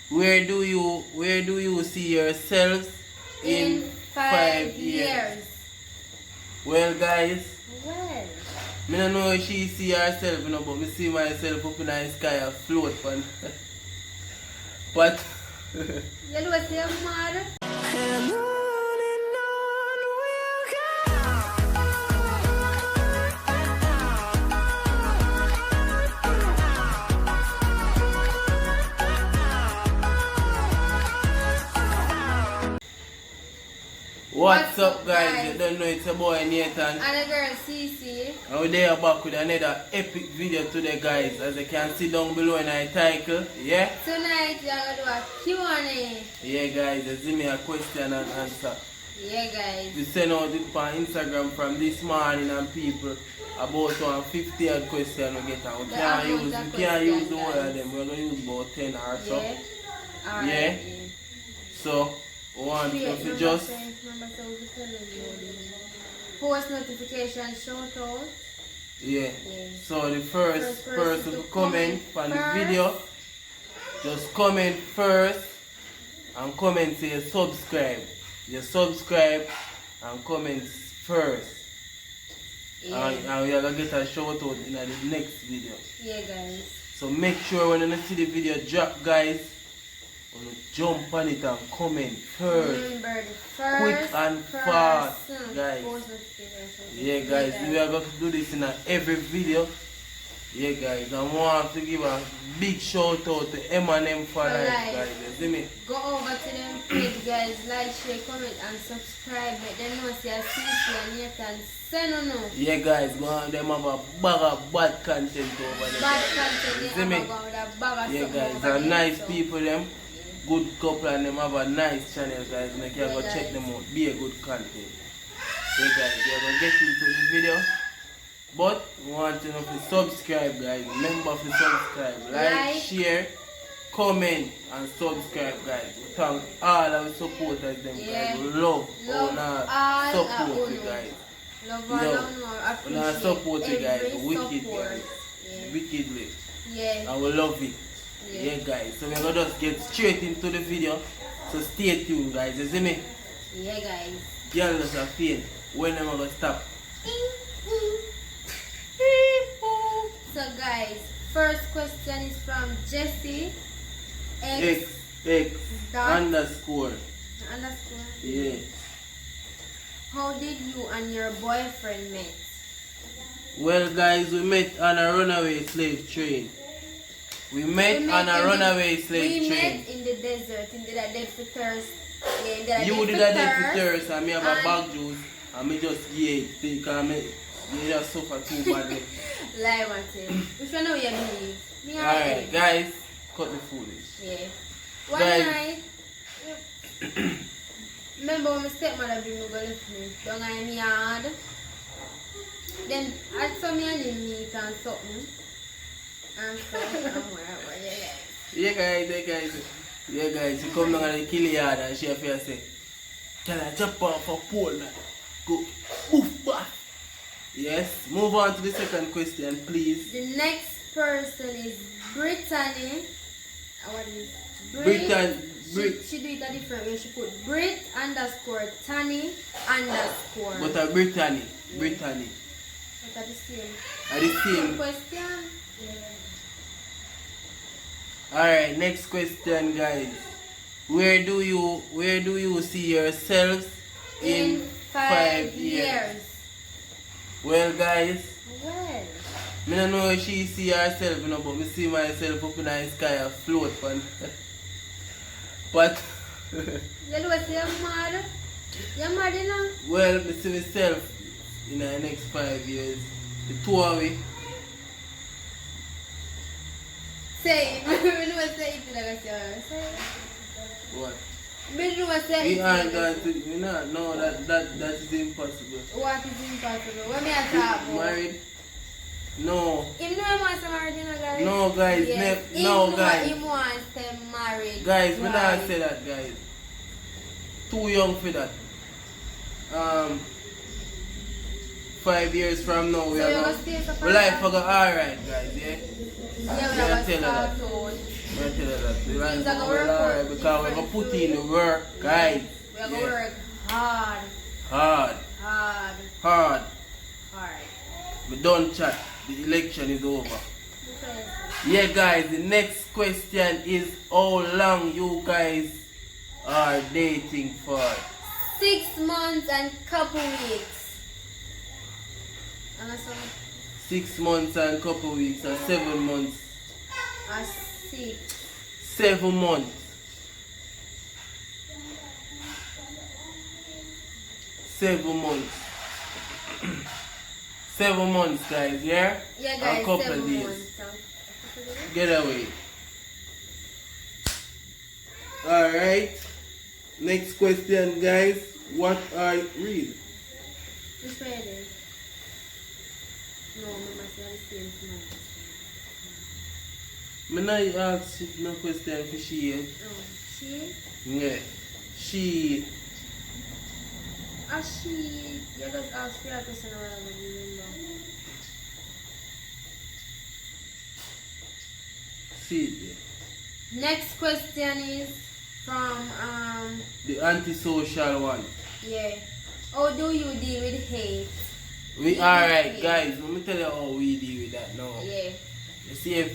where do you see yourselves In 5 years. Well, guys, Well. me don't know if she see herself, but me see myself up in the sky afloat, man. But You know what you're mad? what's up, guys? You don't know it's a boy Nathan. And a girl Cece. And we're there back with another epic video today, guys. As you can see down below in the title, yeah? Tonight you're going to do a Q&A. Yeah, guys, you see me a question and answer. Yeah, guys. We send out it on Instagram from this morning and people about 150 odd questions we get. And we can't use the whole of them. We're going to use about 10 or so. Yeah. Alright. Yeah. So, we want to just... Post notification shout out. Yeah. So the first person to comment on the video, just comment first and comment say subscribe. Just subscribe and comment first. Yeah. And we are going to get a shout out in the next video. Yeah, guys. So make sure when you see the video drop, guys, you jump on it and comment first. Remember the first. Quick and fast, guys. Post notification. Yeah, guys, we are going to do this in every video. Yeah, guys, I want to give a big shout out to M&M for life, guys. You see me? Go over to them page, guys. Like, share, comment, and subscribe. Let them know see a CC and Nathan send on no. Yeah, guys, go on. Them have a bag of bad content over there. Bad content, you they see have me? a bag of bag of Yeah, something guys, over they're there, nice so. people, them. Good couple, and them have a nice channel, guys. Make you Yeah, go guys. check them out. Be a good content. Yeah, guys, we are going to get into the video. But we want you to subscribe, guys. Remember to subscribe. Like, share, comment, and subscribe, guys. We thank all our supporters, them, guys. We love all support you, guys. Love all appreciate support you, guys. every Wicked, support. guys. Yeah. Wickedly. Yeah. And we love it. Yeah. Yeah, guys. So we're going to just get straight into the video. So stay tuned, guys. You see me? Yeah, guys. Girls are feel when am I going to stop? So guys, first question is from Jessie X underscore. underscore. Yeah. How did you and your boyfriend meet? Well, guys, we met on a runaway slave train. We met on a runaway slave train. Met in the desert, in the dead for thirst. Yeah, You did a dead for thirst, and me have a bag juice, and me just think you just suffer too badly. Lie, Martin. Which one are you believe? Me Alright, guys, cut the foolish. Yeah. One Guys. night, remember when my stepmother bring me go lift me down in my yard? Then I saw me and him meet and something. And so, Yeah, guys, she come down and they kill the yard and she appear say, "Can I jump off a pole now? Go, oof, bah." Yes, move on to the second question, please. the next person is Brittany. What is She do it a different way. She put Brit underscore Tani underscore. But a Brittany. Brittany. What are the same? Are the same. Question? Alright, next question, guys. Where do you see yourselves in 5 years? Well, guys, Well. I don't know if she see herself, but I see myself up in the sky afloat, man. But You know what you're mad? You're mad, you know? well, I see myself in the next 5 years. The two of we. Say it. I know what say it like say it. What? I know what say We it. aren't going to, no, that is impossible. What is impossible? What me I talk about? Married? No. Him know he wants to marry, you know, guys? No, guys. Yes. No, guys. Him wants to marry. Guys, we not say that, guys. Too young for that. 5 years from now, we So are you going gonna stay so to life for go alright, guys, yeah? Yeah, we have a start out. I tell you that. We like Things are to gonna work work hard out because we're different gonna put in the work, guys. We are gonna work hard. Hard. Hard. Hard. Hard. We don't chat. The election is over. Okay. Yeah, guys. The next question is how long you guys are dating for? 6 months and couple weeks. And that's all. 6 months and couple weeks or 7 months. 6. 7 months. 7 months. 7 months, guys, yeah? Yeah, guys, a couple 7 days. months. Get away. Alright. Next question, guys. What are read? Which way it is? No, I must have the same month. I not ask no question for she. Oh, she? Yeah. She. She. You just ask for a question or whatever you remember. See. Next question is from The antisocial one. yeah. How do you deal with hate? We alright, guys. Let me tell you how we deal with that now. Yeah. You see if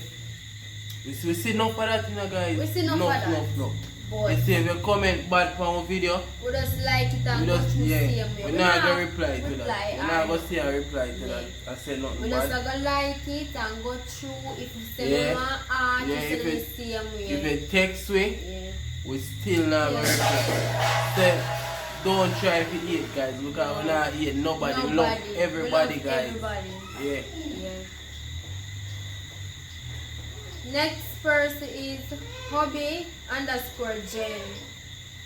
we see enough of that, you know, guys. We see enough of that. No. But You see if you comment bad for our video, we just like it and we go just through yeah. same way. We're not gonna reply to that. reply, We're not gonna see a reply to Yeah. that. I say nothing We just bad. gonna like it and go through. If you say Yeah. you want art, Yeah, you if say it- the same way. If you text we, Yeah. we still not gonna reply. So, don't try to eat, guys, because we're not eat nobody. We love everybody, We love guys. Everybody. Yeah. Yeah. Next person is hobby_Jen.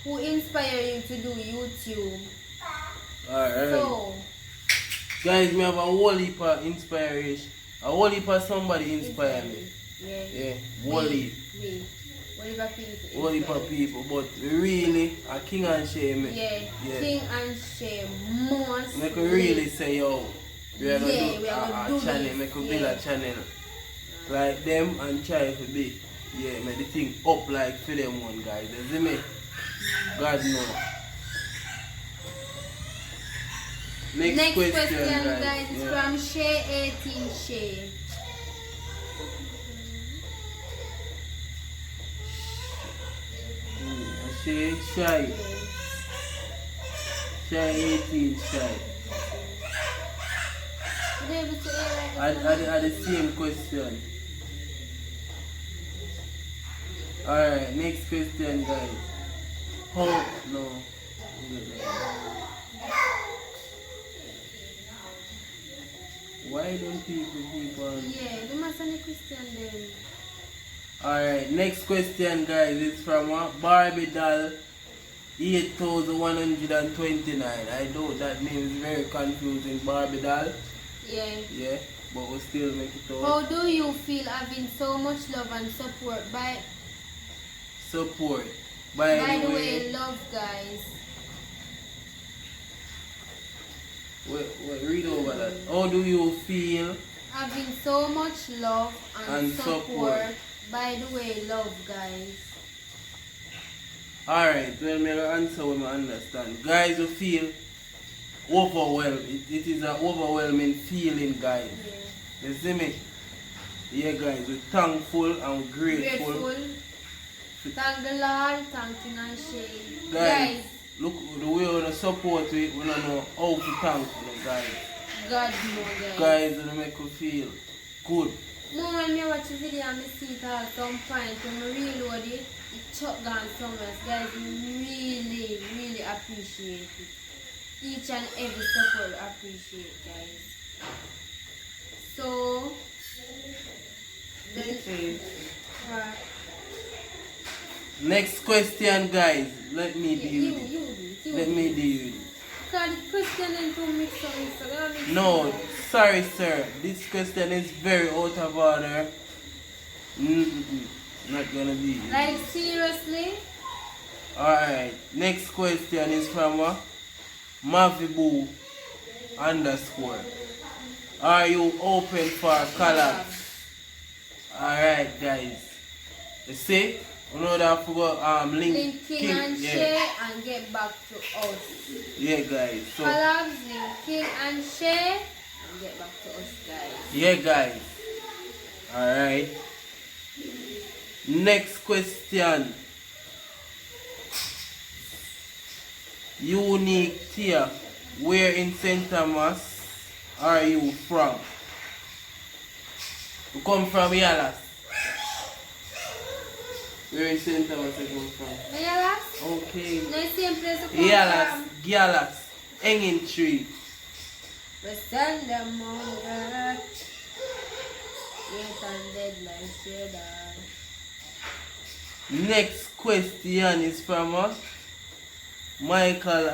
Who inspire you to do YouTube? Alright. So, Guys, me have a whole heap of inspiration. A whole heap of somebody inspire me. Yeah. Yeah, whole heap. Me. Whole heap of people. Whole heap of people. But really, a King and Shay me. Yeah. Yeah. King and Shay most. Make we really say, yo, we are gonna Yeah, do we are gonna do a channel. this. Make we build Yeah. a channel. Like them and try to be. Yeah, make the thing up like for them one, guys. You see me? God knows. Next question, guys, is Yeah. from Shay18 Shay. Shay, Shy. Shy 18, Shy. Are the same question. Alright, next question, guys. How? No. Why don't people keep on? Yeah, you must send a question then. Alright, next question, guys, is from Barbie Doll 8129. I know that name is very confusing, Barbie Doll. Yeah. Yeah, but we still make it out. How do you feel having so much love and support by Support. By the way, love guys. Wait, read over that. How do you feel? Having so much love and, And support. support. By the way, love guys. Alright, well, me answer when I understand. Guys, you feel overwhelmed. It is an overwhelming feeling, guys. Yeah. You see me? Yeah, guys, we're thankful and grateful. Thank the Lord, thank you and Shay. Guys, look, the way we support it, we don't know how to thank you, guys. God knows, guys. Guys, it make you feel good. When I watch the video and I see it at some point, when I reload it, it shut down somewhere. Guys, really, really appreciate it. Each and every support I appreciate, guys. So, then, next question, guys. Let me deal with it. Let me deal with it. Because the question is too mixed up, so let me No, see. sorry, sir. This question is very out of order. Not gonna be. Like, seriously? Alright, next question is from Mavibu _ Are you open for collabs? Alright, guys. You see? You know that I forgot link King and Shay and get back to us. Yeah guys. So collabs, link King and Shay and get back to us guys. Yeah guys. Alright. Next question. Unique Tia. Where in St. Thomas are you from? You come from Yalas. Where in St. Thomas you come from? Yalas? Okay. No same place you come Yalas, from. Yalas, Hanging Tree. We stand among God. Yes, and dead like Shadow. Next question is from Michael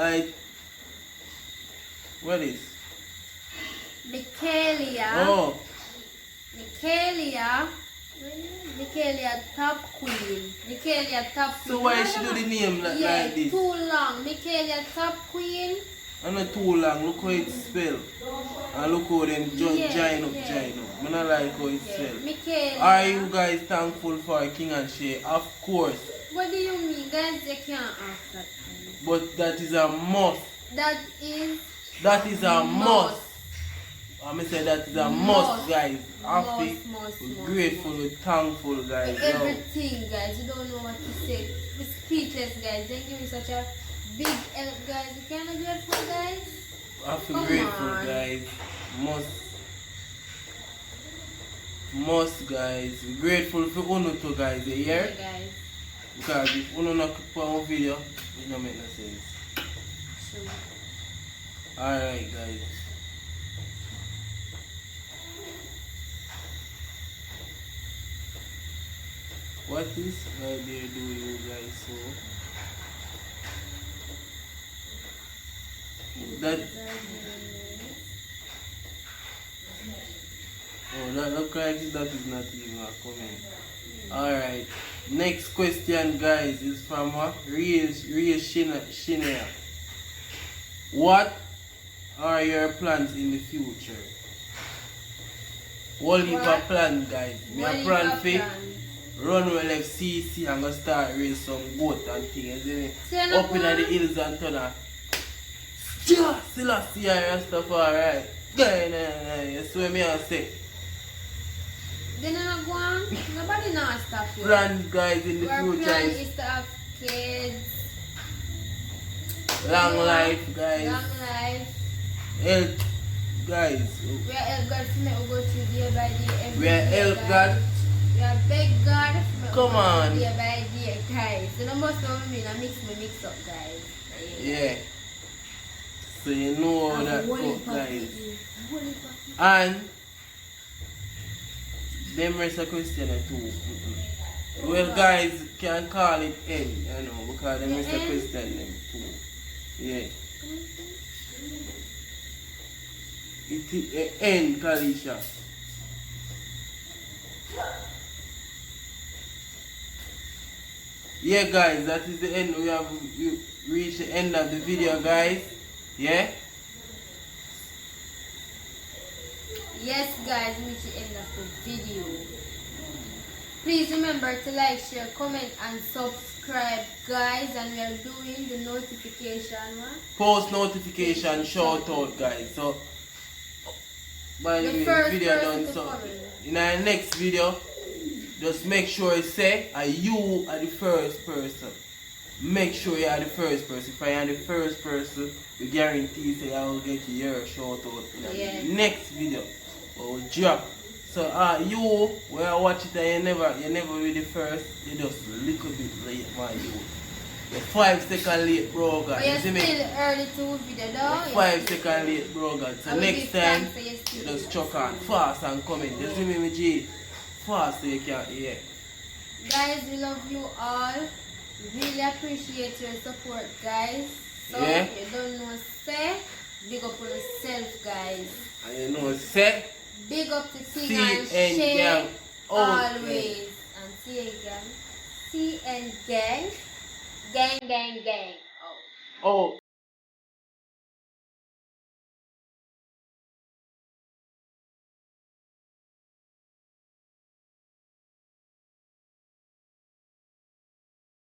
what is? Michaelia. Oh. Michaelia Top Queen. Michaelia Top Queen. So why she do the name like this? Too long. Michaelia Top Queen. And not too long. Look how it's spelled. And look how them join up. I don't like how it's spelled. Michaelia. Are you guys thankful for King and Shay? Of course. What do you mean, guys? You can't ask that. But that is a must. That is a must. I say that is a must, guys. Happy, grateful, thankful, guys. Everything, guys. You don't know what to say. We're speechless, guys. They give me such a big help, guys. You can't be grateful, guys. Happy, grateful, guys. Must, guys. We're grateful for Uno too, guys. You hear? Yeah, guys. Because if Uno not put on video, it don't make no sense. Sure. Alright, guys. What is right there doing, guys? So that that look like that is not even a comment. Alright. Next question, guys, is from Real Shinea. What are your plans in the future? What heap of plan, guys? Me a plan for run well FCC and go start raise some goat and things, isn't it? Up in the hills and turn out. Still a see and stuff, alright. You see what I say? Then I go on. Nobody knows stuff here. Plans, guys, in the future. Plan is to have kids. Long life, guys. Long life. Health, guys. We are help God to make we go through day by day. We are help God. We are beg God. Come on. Day by day, guys. You know most of me mix up, guys. Yeah. So you know how that goes, guys. And them rest a question too. Well, guys can call it N, you know, because them rest a question them too. Yeah. It is N, Kalisha. Yeah, guys, that is the end. We have reached the end of the video, guys. Yeah. Yes, guys, we reached the end of the video. Please remember to like, share, comment, and subscribe, guys. And we are doing the notification one. Post notification shout out, guys. So, by the way, the video done. So, in our next video, just make sure it say you are the first person. Make sure you are the first person. If I am the first person, we guarantee say I will get your shout out in the next video. Or drop. So you when I watch it and you never be the first, you just a little bit late, my you. You're 5 seconds late, bro, God. But you're still early to video though. 5 seconds late, bro, God. So next time you just chuck on fast and comment. Just remember G. Fast so you can hear. Guys, we love you all. Really appreciate your support, guys. So if you don't know say, big up on yourself, guys. And you know say, big up to King and Shay always. And CN gang. CN gang. Gang. Oh.